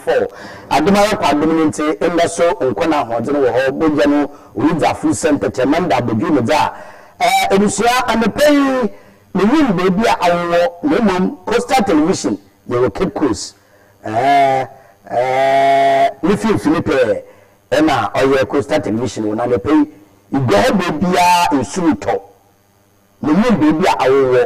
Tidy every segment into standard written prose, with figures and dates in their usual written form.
4 adumara kwa dominante indaso nkona hodene wo ho bogya no Wiza Food Center Temanda Bodu za ebusia anepei ne win baby a awo memom Coastal Television ye wo Cape Coast ni Philippe na oye Coastal Television wona anepei igwa baby a insuruto ne win baby a awo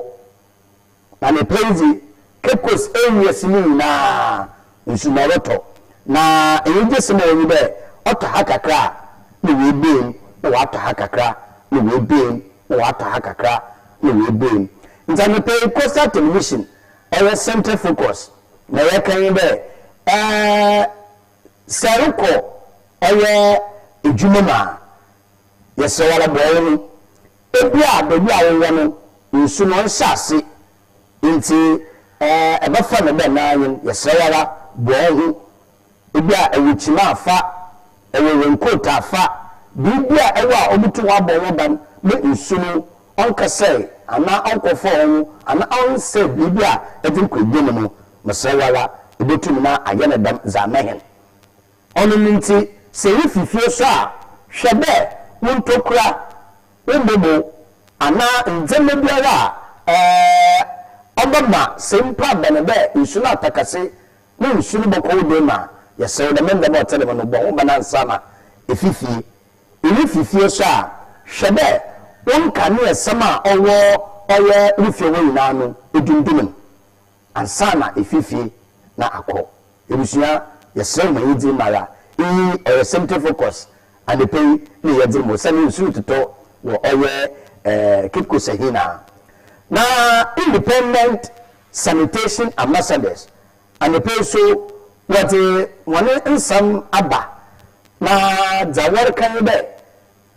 anepei Cape Coast area sini na nsumaroto na eje sema oyi be oto hakakra ni we bin na wato hakakra ni we bin na wato hakakra ni we bin nzame pe Coastal Television our center focus na ye kan be saruko oye ejumama ye sewala boyo ebia bebi awo no nsu no nsase nti ebefa ne be nan ye sewala boyo ebia ewuchima afa ewenkota afa bibia ewa obutu wa bowo ban me nsunu onkase ana onkofo ho ana onse bibia edinkwedwem no mesewala ebetum na ayene dam zamehen onu nti se yififie so a hwebe wontokura wondebo ana nzeme biara obama sempa benebe nsunu atakase ne nsunu boko dema yeso de menda ba tele no bo bana nsama efifi fifie so a hwebe wonka ne esama oye rufie wo nyina no edundum ansana efifi na akọ ebusia yeso ma yidi mara center focus and the pay ne yedi mo sani nsu toto wo oye Cape Coast hina na independent sanitation ambassadors and the pay so what one nsam aba na zawar kan be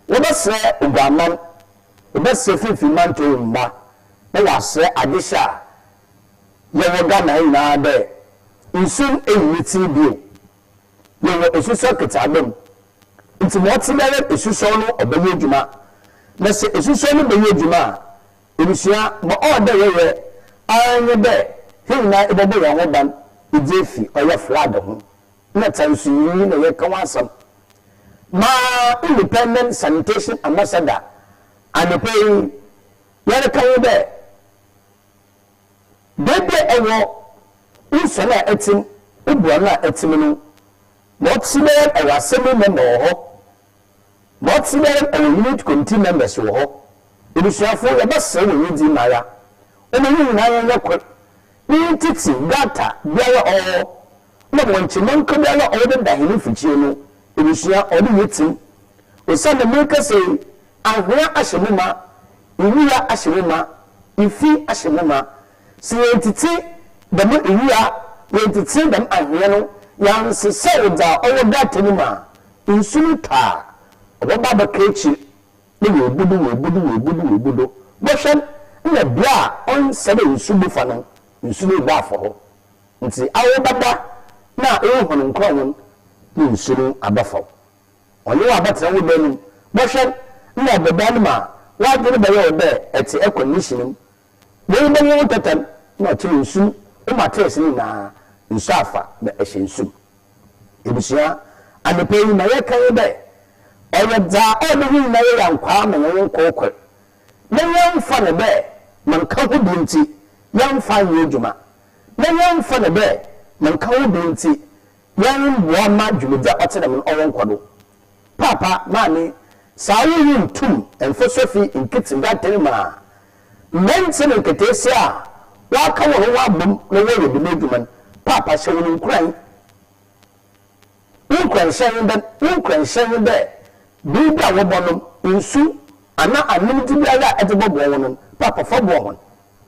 wo ba se ugaman wo ba se fifi manto mba na wa se adisha ye wo ga na ina be nsun enwiti bio ye wo esuso kitabem nti mo tibere esuso no obaye adwuma na se esuso no baye adwuma ebusua mo order wewe anye be hinna ebobo ya hoban Ijefi oya flood ho na tansu yi na ye kan wasam ma independent sanitation ambassador anepei yare kan be bebe ewo usona etim ubuana na etim no motime ewasemi member ho motime unit committee members ho ebusuafo ye bese wo yidi mara ono yi na ye yakọ titi data biara na wonchimon ko biara de dahini fichie no ebusua ode yetim osane meka sei ahwa ahyemuma iwia ahyemuma ifi ahyemuma se entiti dem iwia entiti dem ahwe no yanse se da data ni ma nsunu ta oba ba kechi ne webudu boshan na bia on sebe nsubu fa no nsunu ba afọ nti awo baba na ehunu nkronwon ni nsunu abafa onye wa batara wo benu boshe na baba no ma wa dere ba ye be eti econdition we be wo tatan na ti nsu o matres ni na nsu afa na ehye nsu ebusia anepe na ye kan be oye da o de wi na ye yankwa ma wo kokko na ye mfa ne be man ka ho binti yan fa yejuma na yan fa ne be man ka wo binti yan bo ma dwumja otene men owon kwado papa mani sawo yin tum enfosofi inkitin da tani ma mensen nketesi a wa ka wo wa bom na wo ye bi dwuman papa hyewo nkran shen be bi da wo bonom nsu ana anim ti biara edebo bo wonon papa fa bo hon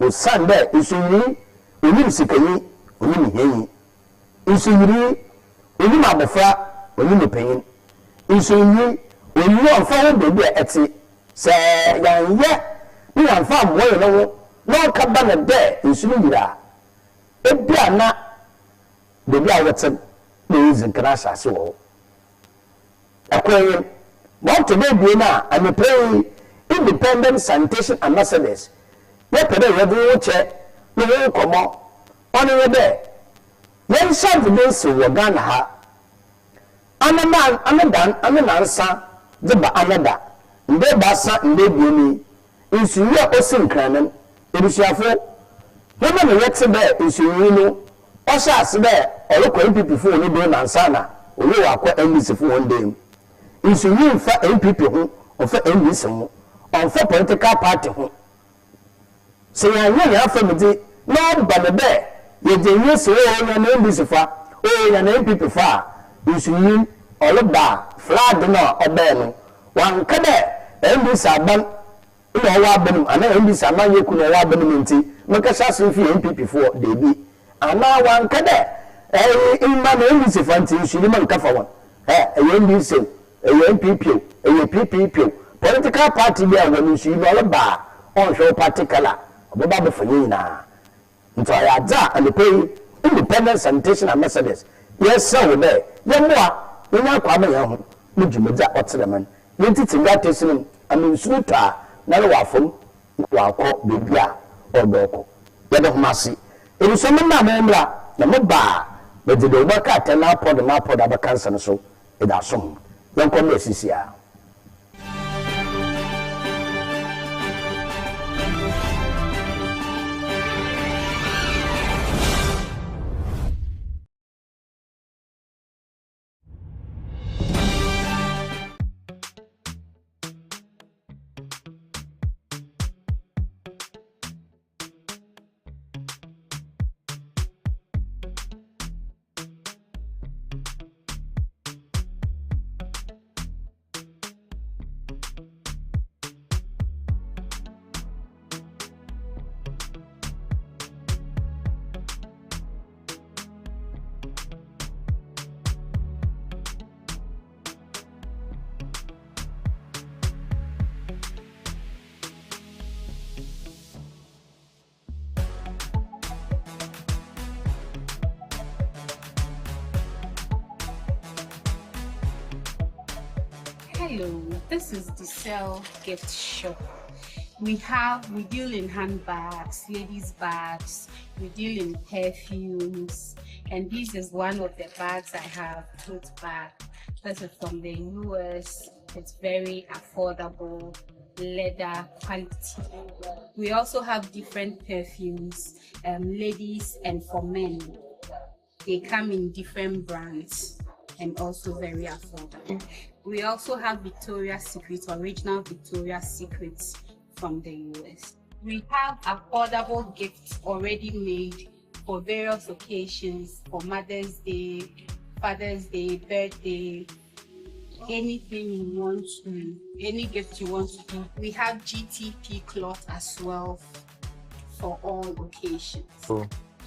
o sande isuyiri onim sikayi onim heyi isuyiri onim abofra onim penyin isuyiri onim onfa ho bebi eti se yanye ni anfa moyo no no ka ba na de isuyiri yira ebia na bebi a wotem na izin kana asase wo akwen what to be na and pay independent sanitation ambassadors ye pede we do che no we komo oni we be yen shant this wo Ghana ha anansa de ba anada nde ba sa nde bioni nsuye osinkranen ebusuafo homa ne yete be nsuye no o sha ase be olokọ MPP fo ni do nansa na owo akọ NDC fo one day nsuye mfa MPP ho ofa NDC ho onfa political party ho se yan ya fa mede no ba ne be ye jenye se o ya na NDC fa o ya na MPP fa nsuye oloba flag no obe no wan kada NDC aban ina wa banum ana NDC aman ye kuna wa banum nti maka shaso fi MPP fo debi ana wan kada imma na NDC fa nti nsuye man kafa won NDC MPP PPP political party bi a won nsuye no oloba on show particular oboba be fanyi na nto ya da and pay independent sanitation and Mercedes yes so there yemwa ina kwa me ho mujumeda otreman yentiti gatesin aminsuta na wafom wakọ bebia odoko yede homase ebiso na memra na moba bedede obaka atena pod na pod abakansa so eda som yanko me sisia. Hello, this is the Cell Gift Shop. We deal in handbags, ladies' bags, we deal in perfumes, and this is one of the bags I have, tote bag. This is from the US. It's very affordable, leather quality. We also have different perfumes, ladies and for men. They come in different brands and also very affordable. We also have Victoria's Secret, original Victoria's Secret from the US. We have affordable gifts already made for various occasions, for Mother's Day, Father's Day, birthday, anything you want to, any gift you want to do. We have GTP cloth as well for all occasions.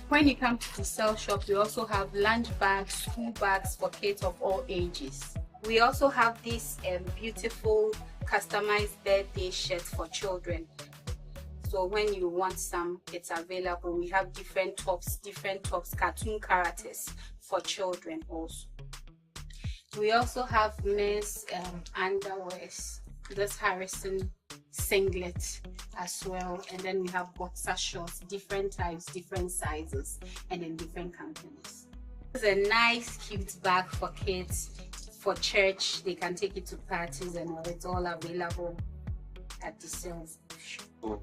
When you come to the Cell Shop, we also have lunch bags, school bags for kids of all ages. We also have this beautiful customized birthday shirts for children. So when you want some, it's available. We have different tops, cartoon characters for children also. We also have men's underwears, this Harrison singlet as well, and then we have boxer shorts, different types, different sizes, and in different companies. It's a nice cute bag for kids, for church. They can take it to parties and all. It's all available at the sales shop.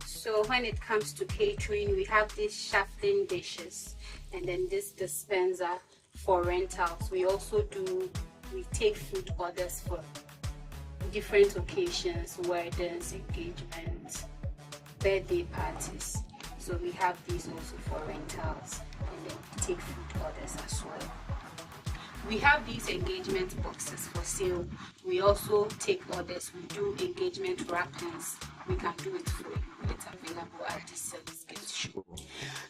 So when it comes to catering, we have these shafting dishes and then this dispenser for rentals. We take food orders for different occasions, weddings, engagements, birthday parties. So we have these also for rentals and then take food orders as well. We have these engagement boxes for sale. We also take orders. We do engagement wrappings. We can do it for you. It's available at the Cell Gift Shop.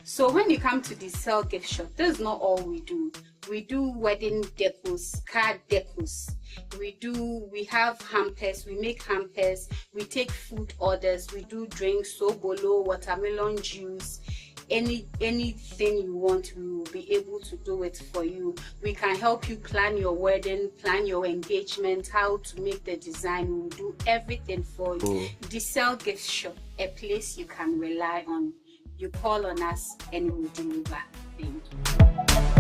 So when you come to the Cell Gift Shop, this is not all we do. We do wedding decos, card decos. We have hampers. We make hampers. We take food orders. We do drinks, sobolo, watermelon juice. Anything you want, we will be able to do it for you. We can help you plan your wedding, plan your engagement, how to make the design. We will do everything for you. The Cell Gift Shop, a place you can rely on. You call on us and we will deliver. Thank you.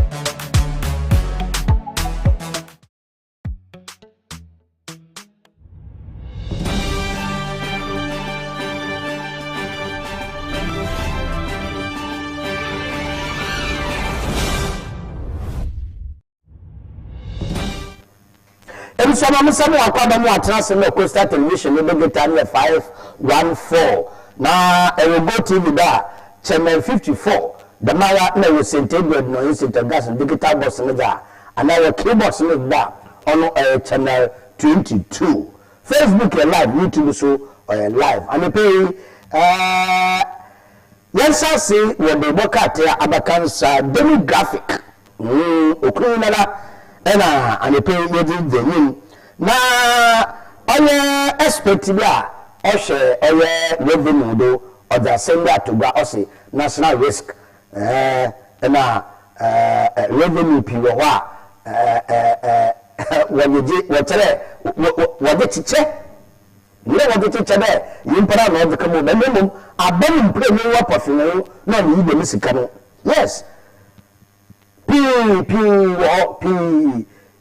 nso ma musamo akwaba mu atrase na Coastal Television no begeta na 514 na Go TV da channel 54 the mara na we centered no instant gas digital box no da ana keyboard no da on channel 22 Facebook live YouTube so live and pay yes say we be bokate abakansa demographic okunala ena and pay yedi denim na oye expect bia o hwe oye revenue do or the assembly atoga o say national risk ena revenue piwo ho wade chiche ne wade chiche be yimpara na odika mo memum abam mpre wa pafino na ni de misika no yes pi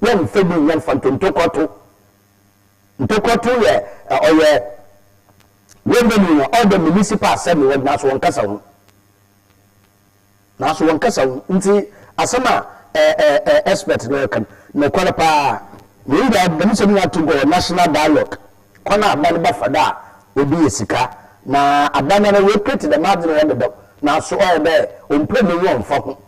yan febi yan fantontokoto ntokoto ye oye revenue all the municipal assembly wa naso won kasa nti asama expert no kan na kwala pa we da so we to go national dialogue kona aban ba fada obi esika na aban na we create the margin on the na so all there on pay me won fa ho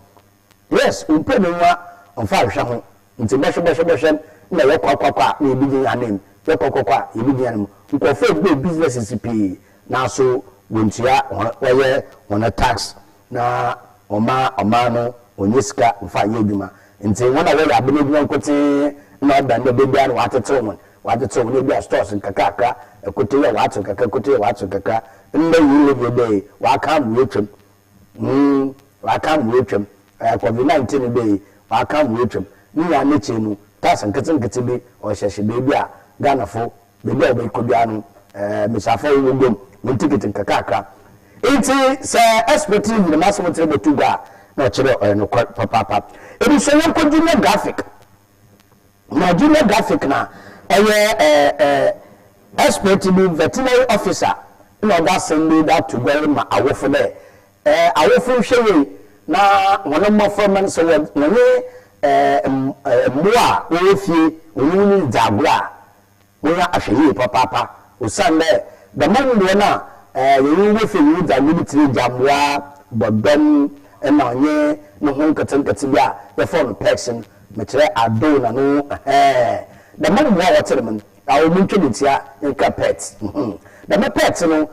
yes on pay me wa on fa hwa ho nti bɛhwɛ na ye kwakwa na ebi din anem ye kwakwa ebi din anem nko fa be businesses pi na so wontua wɔyɛ wɔna tax na oma no onyeska mfa ye dwuma nti wona we ya bene dwuma nkote na da ne bebia no watetew ne bia stores nkakaka ekote ye watu kaka nne yile bebe waka mwetwem COVID-19 be waka mwetwem ni ya ne chenu tasa nkete be o hyehye bebia Ghana fo bebia be kodua no misafo wogom ntikete nkakaka nti se expecting the maximum trade to ga na chere no papa ebi so yan ko junior graphic na expecting veterinary officer no that send that to go ma awofo there awofo hwewe na wono mofo so woni mmoa wo fie woni dagura woni ahweye papa usande the man na you will feel you that military jamwa bodom and onye no hon katankatin ya the phone person metre ado na no the man wa waterman I will munchitia in pet the pet no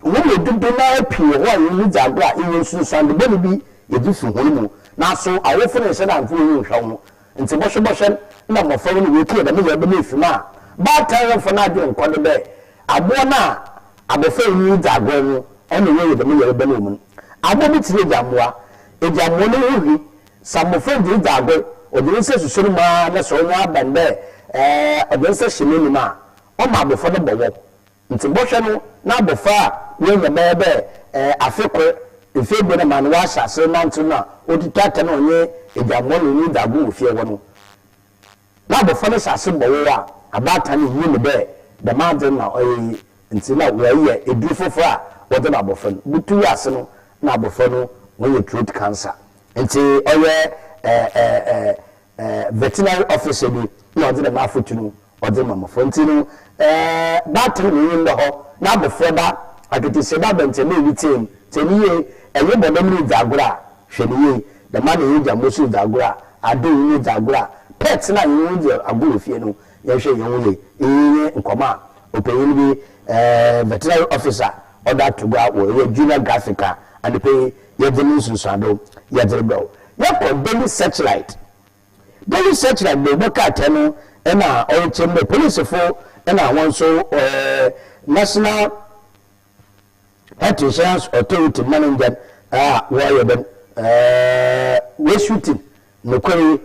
when you do na pure why you need agba in so the baby you do so honu na so I will finish and for you hwo nti bosho na mo fa no we clear the me be fima ba time for na do nko de abo na abofa yi dagwo no ene we de me yere bele mu abo bi tire jamwa ejamwo no hu samofa di dagwo odin se susuru ma na so nya bande odin se shimeni ma o ma abofa no bowo nti bohwe no na abofa we nya bebe afekwe efebe na man wa sase nantu na oditata na onye ejamwo no ni dagwo ofie wo no na abofa no sase bowo a abata ni yi me be the mountain na oyi nti na we ebi fofo wode na abofan butu yase no na abofan no we throat cancer nti oye veterinary officer bi na ode na afotu no ode mamofo nti no battery ni ndo ho na abofo ba akete se ba bente na ebitem teniye enye bodom ni dagura hweniye the man ni jamosu dagura ado ni dagura pet na ni je aguro fie no ye hwe ye wole nkoma opeyin bi veterinary officer order to go we junior graphica and pay ye denunciation sado ye derebo ye ko daily searchlight be boka tenu na o chembe police fo na won so national health insurance authority manager where them we shooting no query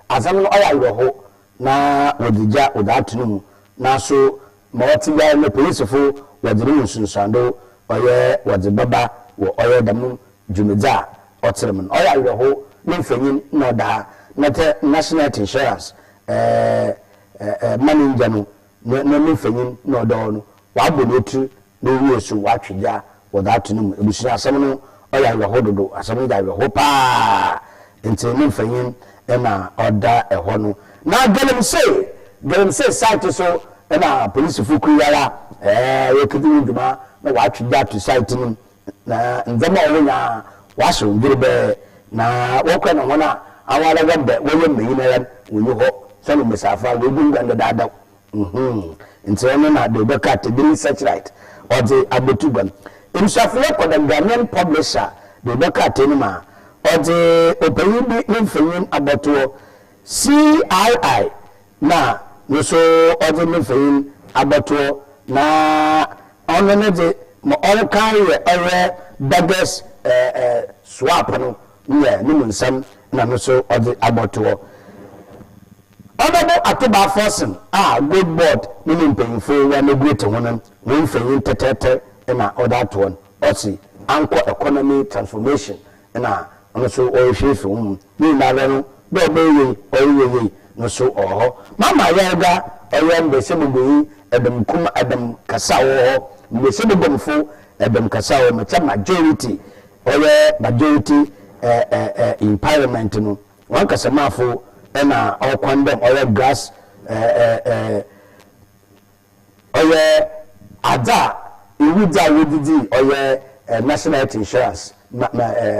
azamno oya ho na odija odatunu na so mawatiga no police fo wadiri nsunsando oye wadibaba wo oye damu jumeza otirem oya ho nemfanyin no da na national insurance manager no nemfanyin no do no wabonotu no wiesu watwija odatunu ebusu asem no oya ho dodo asem da ho pa nti nemfanyin na oda ehɔ no na galamsey site so na police fuku yara yekidi nduma na watwe da to site no na nzama onya washo ndire na wokɔ na hona awala gabbe woyɛ meyi na yan wonyi hɔ sanu mesafa we bu nganda dada nti na de be kat de research right or the abotuban imsafo kodam Ghanaian publisher de be kat ni ma or the opeyin bi mfeyin aboto CII na no so or the mfeyin aboto na ono ne de mo all carry beggars swap no yeah ni nsam na no so or the aboto Honorable Atuba Forson, good board, meaning paying for when a great woman, when for tete, and that one, also, anchor economy transformation, and also all shift room, me, Marano, no baby, or no so or Mamma Yaga, I am the Sebu, Adam Kuma Adam Casao, the Sebu Fo, Adam Casao, majority, or majority in parliament, one Casamafo. Na all condemn all gas all ada iwuja wudidi all national health insurance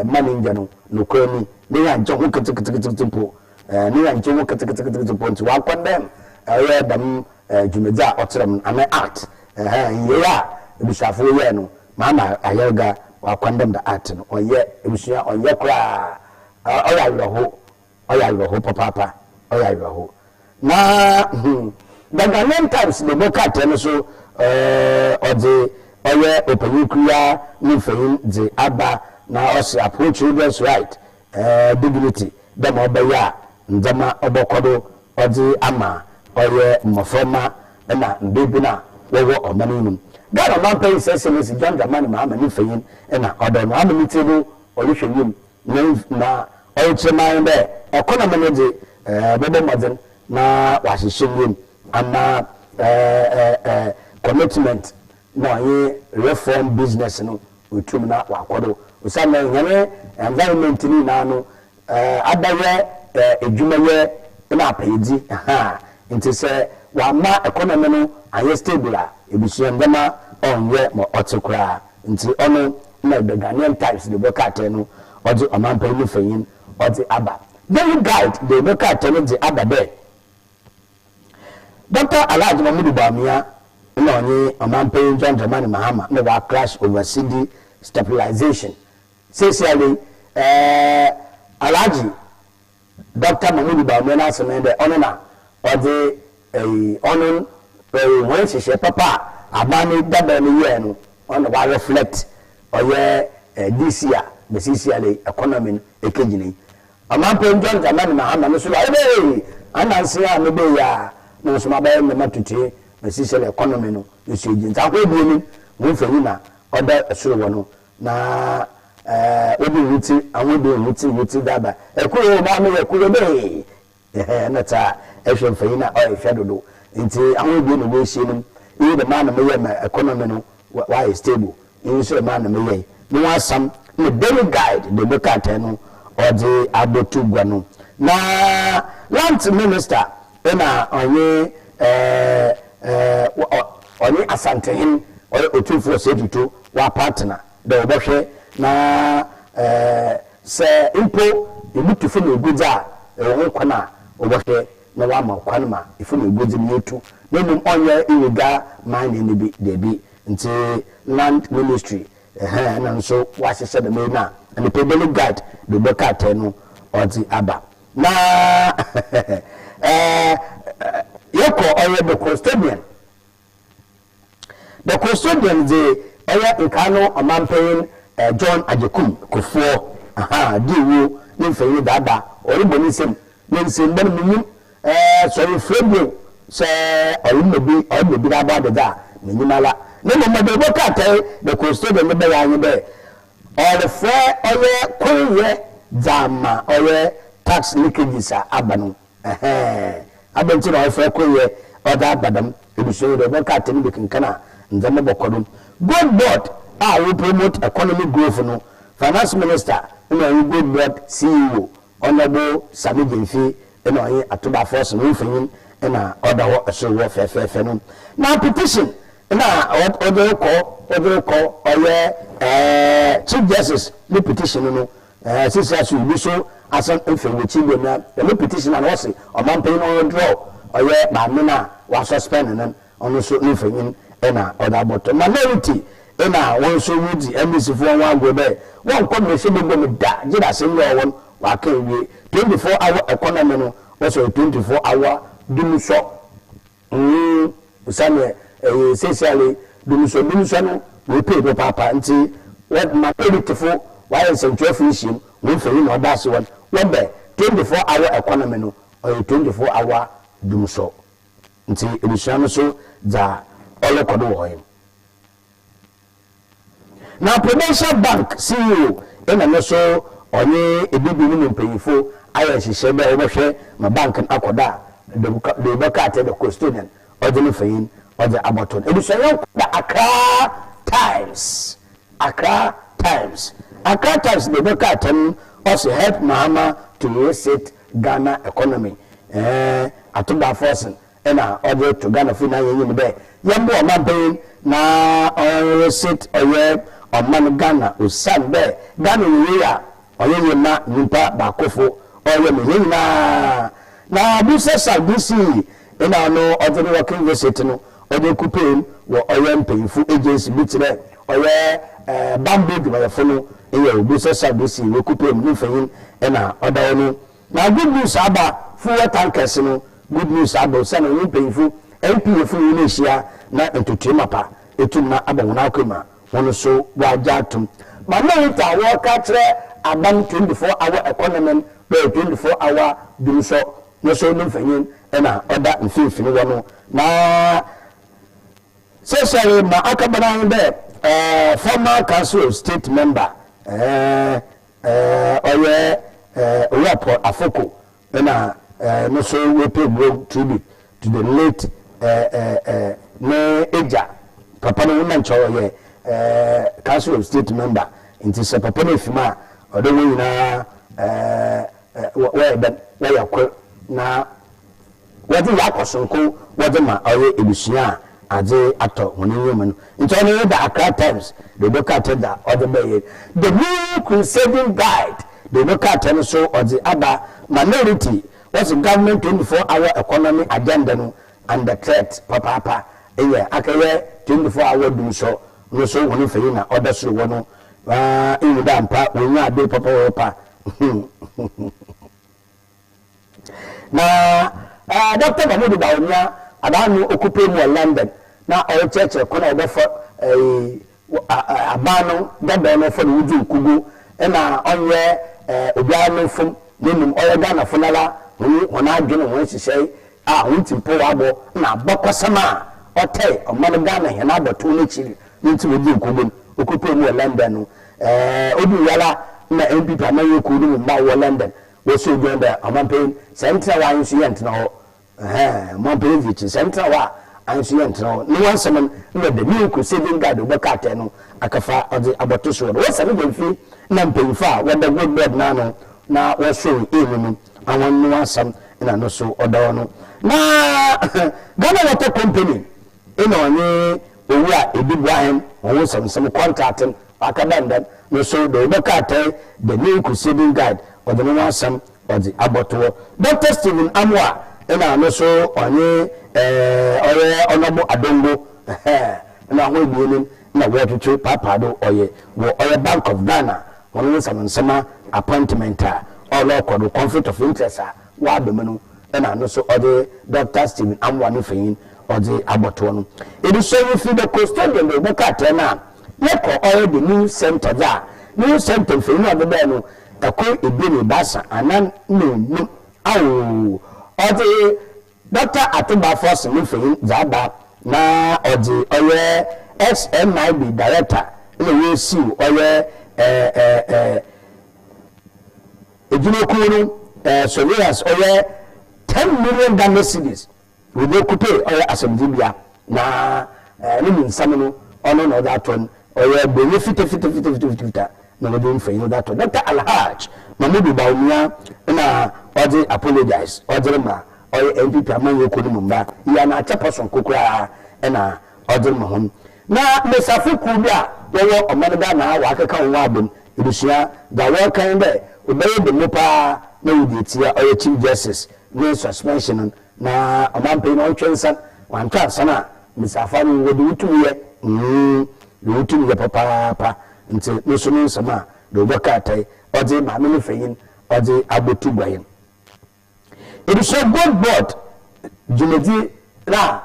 money njano no kwani ne ya njo keteketeketepo ne ya njo keteketeketepo nti wa condemn all dam jumeja otrem ame act ya ebusafo ye no mama ayoga wa condemn the act no oye ebusia oye kra oya roho papa oya roho na the Ghanaian Times the book at so ode oya openukuya ni feyin the aba na also approach children's right dignity dem obeya ndama obokodo ode ama oya mofoma na mbebi na wowo omaninu God man pay SMS John Dramani Mahama ni feyin na odo no amini table oluhweyim na Ocheman be economy no de bebe modern na wahihye ama commitment no ye reform business no utum na wakodo usama nyane environment ni na no adaye edwumaye na apedi nti se wa ma economy no aye stable a ebusu ndema onye mo otekura nti ono na the Ghanaian Times the book atenu odi amampa ni feyin odi aba very guide the book atenu di aba there Dr. Alhaji Mamudu Bamia na onye amampa John Dramani Mahama na wa crash over CD stabilization sincerely Alhaji Dr. Mamudu Bamia na semende ono na odi ono when she papa abani dada ni ye no ono wa reflect oye this year the CCLA economy ekejini amampa John Dramani Mahama no so ebe ananse a no be ya no so mabaye me matutie the CCLA economy no yesuji ntakwa ebi ni wo mfani na oda esoro wo no na obi wuti awon bi wuti daba ekuro ba me ekuro be na ta ehwe mfani na o ehwe dodo nti awon bi no we hie no e the man me ye economy no why stable in so man me ye no asam the daily guide the book atenu or the abotu gwanu na land minister na onye onye asantehin or otufo setuto wa partner the obehwe na se impo ebutufo na eguza ehun kwana obehwe na wa ma kwana ma ifo na eguza ni etu na nim onye illegal mining ni bi debi nti land ministry na so wahyehyɛ de me na and the daily guide the book atenu odi aba na yoko oye the custodian the oya nkano amampen John Ajekum Kofuo diwo ni mfeyi dada oribo ni sem ban minim so frebo se oyimebi dada da minimala no the book atenu the custodian be ya yin be or the fair oye koye jama oye tax leakages abanu abenti na ofe koye oda badam ebuso de book atenu be kinkana nzama bokodum good board will promote economic growth no finance minister na good board CEO honorable Sami Jenfi ena oye atoba force no mfanyin ena order ho eso wo fefefe no na petition na order ko oye chief justice the petition no since as we so asan mfe wo chi be na the petition na wose o man pay no draw oye ba me na wa suspend na ono so mfanyin ena order bottom minority ena won so wudi embassy for one go be won ko me se be go me da jida se yo won wa kan wi 24-hour economy no also 24-hour dumuso usane essentially dumuso no we pay the papa nti what minority for why central fishing we for no that's one what be 24-hour economy no or 24-hour dumuso nti ebusano so za all kodo wo him. Now Prudential Bank CEO ena no so onye ebibi ni mpanyifo aye hihye be obehwe ma bank akoda de baka the custodian odeni fayin ode aboton ebusayo da Accra Times the baka ten also help Mahama to reset Ghana economy atoba forcing ena ode to Ghana fina yin be yambo omaben na reset oye oman Ghana usan be Ghana wiya oye na nipa bakofo oye mehina na busa sabisi ina no odeni working visit no ode kupem wo oye mpemfu agency bitire oye bambo dwayefo no eye busa sabisi wo kupem ni fayin ina oda no na good news aba fuwa tankers no good news aba sana ni mpemfu MPF ni ehia na entertainment etum na aba wona akoma wono so wajatum manita wo ka kire abam 24-hour economy be 24-hour dumuso no so no fanyin na oda mfimfini wono na sesere ma akabana be former council of state member oye Oyapo Afoko na no so we pay tribute to the late ne eja papa no woman choye council of state member inti se papa no fima odo wo nyina we yakọ na wadi yakosonko wadi ma oye ebusia ade ato wonnyem no nti ono da Accra Times the book at that other bay the new crusading guide the book at so or the other minority was the government 24-hour economy agenda no and the threat papa akaye 24-hour dum so no so woni fayi na order so wono in da mpa woni ade papa na Dr. Mahmoud Bawumia adanu okupe mu London na o cheche kona obefo abano dada no fo wuju kugu na onye obiano fom nenum oye Ghana fonala wona adwene won hihye wontimpo wabo na bokosama otai omano Ghana he na aboto no chiri nti wuju kugu okupe mu London no obi yala na MPP amaye kudu mu ba London wo so genda amampe central wa insurance na ho Montpellier Central wa ancient no one summon no the new crusading guide obakate no akafa ode aboto so no wasa be fi na mpemfa wada good bird na no na wo show emu no awon no asam ina no so oda no na Ghana Water Company ina onye owu a edibu ahem won some contract akadanda no so the obakate the new crusading guide ode no asam ode aboto Dr. Stephen Amwa ena no so onye oye onobo adongo na ho ebienim na wetutu papa do oye wo oye Bank of Ghana wono sama appointment all okodo conflict of interest wa abemenu ena no so ode Dr. Stephen Amwa no feyin ode aboto no edu so we fi the custodian do beka na yeko oye the new center da new center feyin no be no ekọ ebiri basa anan no awu ode Dr. Atuba Force Mufeyin Zaba na ode oye SMIB director ile we see oye ejinokuru surveillance oye 10 million Ghana cedis we dey coupe oye asembibia na ni nsamno ono no that one oye benefit na we dey Mfeyin that one Dr. Alhaj Mahmoud Bawumia na na odi apologize odi ma oy MPP amanyo ko ni mba ya na chaperson kokura na odi ma hom na mesafu ku bi a wo omanada na wa akeka won abom ebusua da wo kan be obeye de mopa na wudi tia oy chief justice no suspension na omampe no twensan wantwa sana mesafa no wodi utuye utuye papa nti no so no sama do bakatai odi ma me no feyin odi abotu gwayen it is a good board jumedi na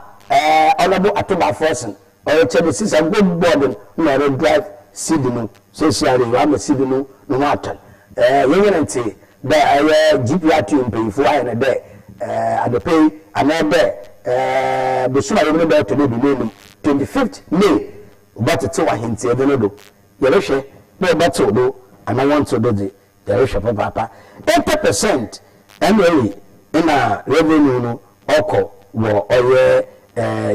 honorable Atoba Forson or chebe sis a good board na drive sidino socially wa ma sidino no watan yenyenante da GPRT mpefo aye na de adepay anebe besuma yemne be to be name 25th May ubate wa hinti e do yerehwe na ubate do ana want to do the yerehwe papa 80% annually ina revenue no oko wo oye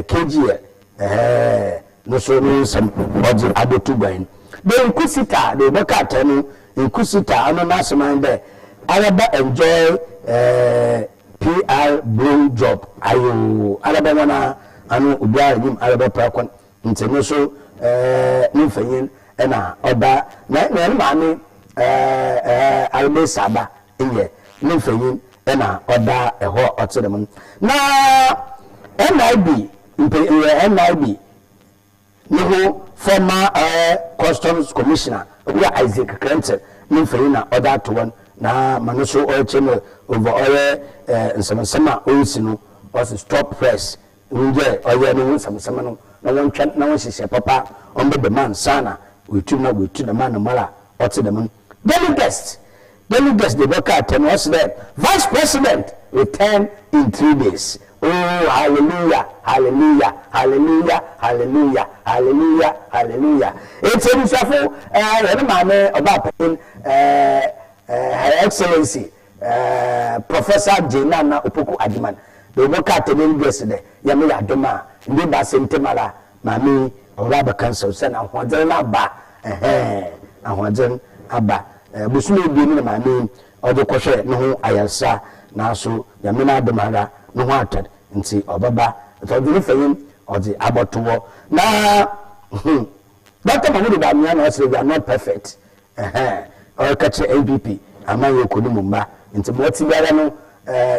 KG no so no some budget adotu gwan the inkusita the bakata no inkusita ano national there araba enjoy PR brain job ayo araba wana ano ubia nim araba prakon nteno so nimfanyin na oda na ma ni araba saba inye nimfanyin na oda eho otedem na NIB no former customs commissioner we Isaac Krente nimferina oda to one na manoso chemo over nsema oyisinu was stop press nje oye no nsema no na won twa na won hihye papa on be man sana we tu the man mala otedem delegates the boka ten was there vice president returned in 3 days. Oh, hallelujah, hallelujah, hallelujah, hallelujah, hallelujah, hallelujah. It's a shuffle, Her Excellency, Professor Jenana Opoku Adiman. The book at the yesterday, Yamila Doma, Niba Sentemala, Mami, or Rabba Council, Sen, and Wadan Abba, and Wadan Abba. Busumi being my name, or the Koshe, no, Ayasa, Nasu, Yamina Domara. No water nti obaba to do feyin or the aboto na Dr. Mahmoud Bamiya na say we are not perfect or catch APP amaye kodumu mba nti moti biara no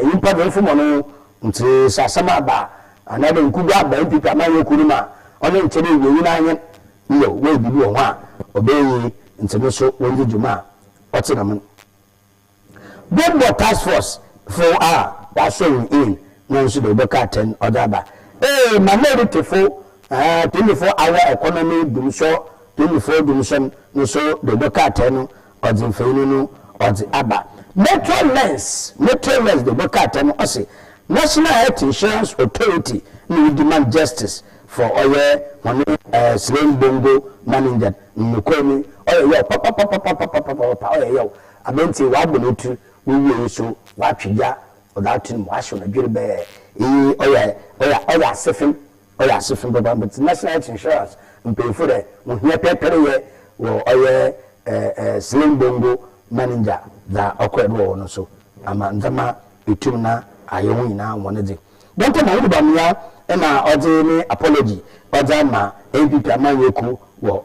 yimpa do fo no nti sasama ba anade nkugu aba APP amaye koduma ono nchede yeyi na anye yo we bibi ho a obeyi nti no so wonji juma otinam Board task force for that's in no so the book 10 odaba maneri tefo 24-hour economy dum so 24 dum no so the book 10 odinfeinu no aba metro lens the book 10 ose National Health Insurance Authority no demand justice for oye one Slim Bongo manager nkomi oye papa oye abenti wa bonotu we so wa twija that in Washington, a good bear. Oya Sifin, but National Health Insurance and pay for it. When you pay or Slim Bongo manager, the awkward war so. Amandama, Utuna, Iona, one of the. Don't tell me about me, and I order apology. Odama, APP Amayoku, or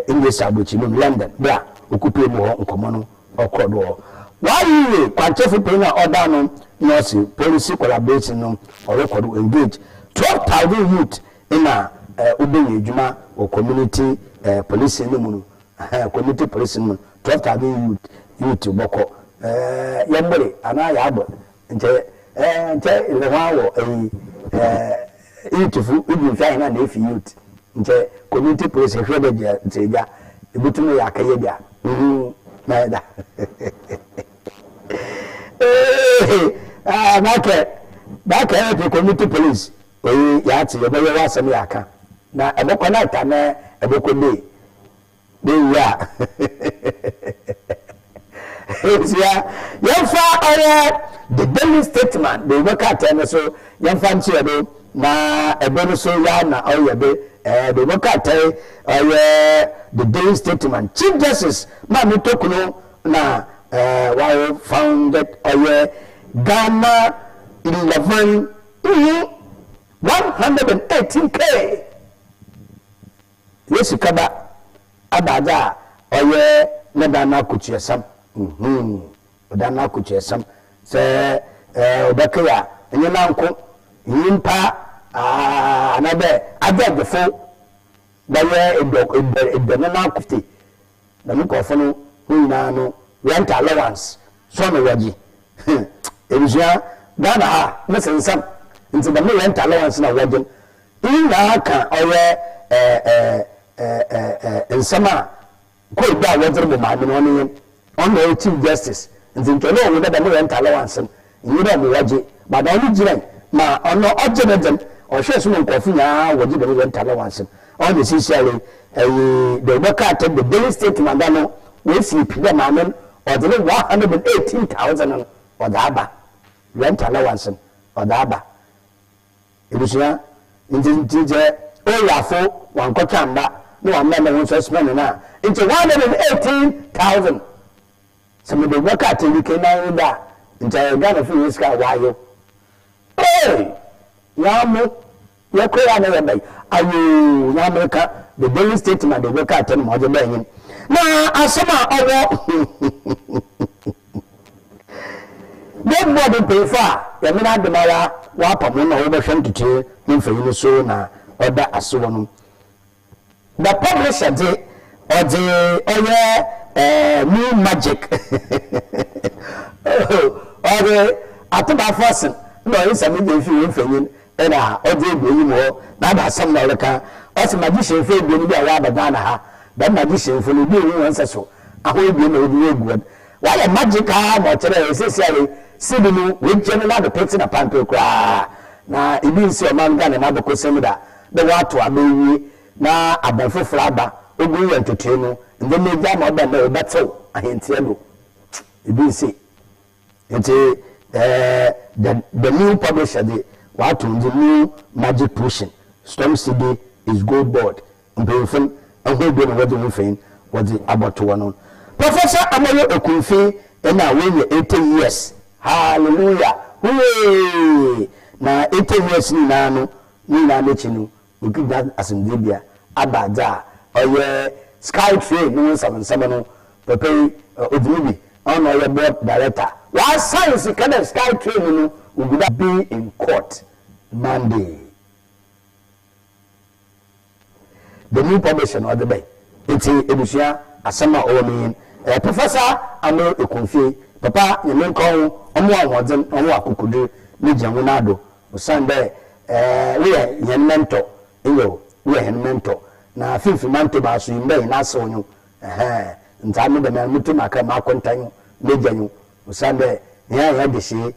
English which in London, bra, who could pay more on common or quad war. Why you quantify paying order no nurse policy collaboration no or record engage 12,000 youth in a ubeni juma or community policing no community policing no 12,000 youth boko yambere ana yabo nje le wawo youth fu ibu fa na na fi youth nje community police hwede nteja ebutumu yakaye dia na da Baka the community police we yati ye be wasam yaka na eboko na ta na eboko dey ya yamfa the daily statement the work at na so yamfa nche do na ebe so ya na oyebe the work at the daily statement Chief Justice ma mi tokuno na why founded Ghana 118K. Yes, Kaba Abada Nadana Kuchiasam. Dana Kuchiasam. Say, Obakaya, and your uncle, Yimpa, another, I get the full. There in the Nana Kufti. The Mukofono, who now rent allowance. Son of Raji. It was Ghana, missing some into the rent allowance in a wedding. In Naka, in summer, quite bad weather with my money on the Chief Justice. And think alone with the rent allowance. And you don't be Raji, but only Jane, ma on no object or share some coffee now, what you don't rent allowance. On the CCA, the worker at the daily state Mandano, we see Peter Mammon or the 118,000 or the Abba. Rent allowance or the Abba. It was here in the DJ, oh, Yafo, one Cochamba, no one member who's a spending now. Into 118,000. Some of the worker at the Canaan in that. Into a gun of years, why you? Hey! Yamu, you're clear. Ayu America, the daily statement, the worker at him, or the banging. Now, as some are nobody pay far. The minute the Maya, Wapamon over 22, in so now, or that as one. The publisher, or the new magic, or the Atoba Fossin, no, it's a million few and audio more, not some America, or some magician for being a rabba Ghana, that magician for the being once so. I will be no good. Why a magic arm or today is necessary, Sydney, with general the person a panto cry. Now, it means your man gun and other Cosemida, the water a baby, now a buffalo flabber, Ubu entertainer, and then they jam up and that's all. I hint you. It means it. It's the new publisher. What the new magic potion? Storm CD is gold board. And Beaufort, and we'll be ready with him. Was the about to one. Professor Amayo Okunfi, and now win 18 years. Hallelujah. Hooray! Now 18 years Nino, Nina Michinu, we give that as in Libya, Abada, or Sky Train, no 77, Pepe Udrubi, on our board director. Why science can have Sky Train will be in court Monday. The new publication of the bay. It's a Asama Omin, Professor Amo Okunfi, Papa, you may call Omo Kukudu, Nijan Munado, Sunday, we are yen mentor, we are mentor. Now, 50 months about you may not so you. And time the man Mutumaka Marcontaino, Nijan, Sunday, yeah, the sea.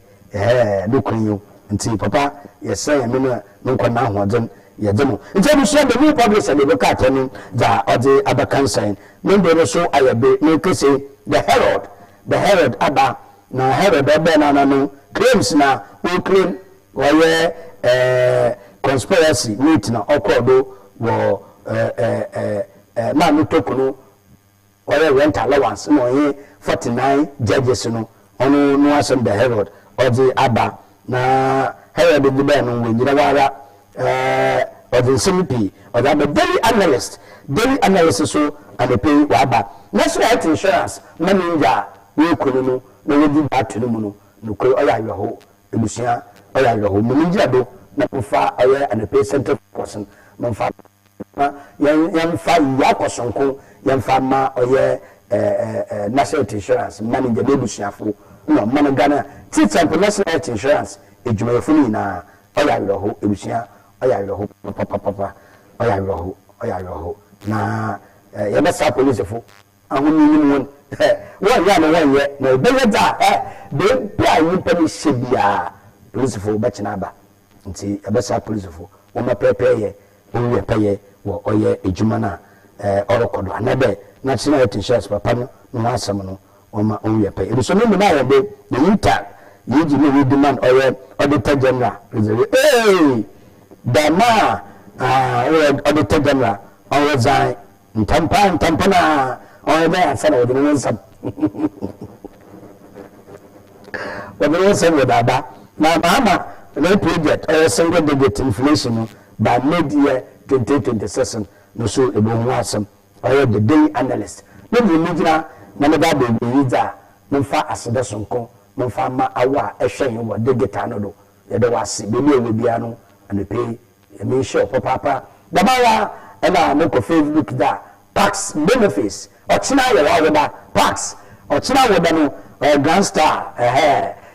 Look on you and see Papa, yes, sir, no can now want them. Yeah, demo. In terms of the new publisher, they look at him, the other Abakan sign. Maybe so I may say the Herald Abba, now Herald Abba, no claims now, who claim why conspiracy meeting or Cordo or Mamutokunu or rent allowance, no 49 judges, no, on no answer the Herald. Or the Abba, na Herod the Ben with Yawara, or the CMP, or the daily analyst, so and the pay Waba. National health insurance, Maninja, we couldn't know, no one did that to the Mono, no call Ayaho, Lucia, Ayaho, Maninja do, Napufa, Aya, and the pay center person, Monfa, young five Yakosonko, young farmer, or national insurance, manning the baby shafu. No, Managana, Tits and national health insurance, a Jumafuna, Oyaho, Ebusia, Oyaho, Papa, Oyaho, na Yabasa police for. I wouldn't one yet, no, they pay you penny Sibia, police for Bachanaba, and see Abasa police for, or my prepare, or pay, or Oya, a Jumana, Oracle, another national health insurance, Papa, no answer. On my own pay. It is only now the intact. You demand or Auditor General. Hey, Dama, Auditor General, or resign, Tampana, or there, son of the ransom. when we say with Ada, now Mama, no project or single digit inflation by mid year 2026, no so it won't awesome. I have the daily analyst. No, you need now, none baby reader, no far as the sonko, no farmer, awa, a shame what they get another. The was baby will be ano and the pay a me show for papa. The Mara and I make a Facebook that tax benefits or China tax or China with a grand star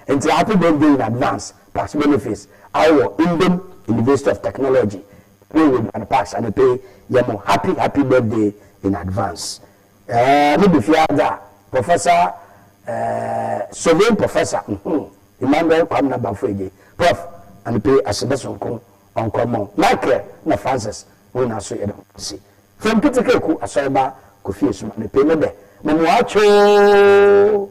into happy birthday in advance tax benefits. Our Indian University of Technology pay with and tax and pay yamo happy birthday in advance. Maybe if you have that Professor Sovereign Professor Emmanuel Kwamna Bafweje Prof and pay as a best on common like na Francis when I saw you see from Kitikeku Asaba Kofi Suma the pay me there. Memoacho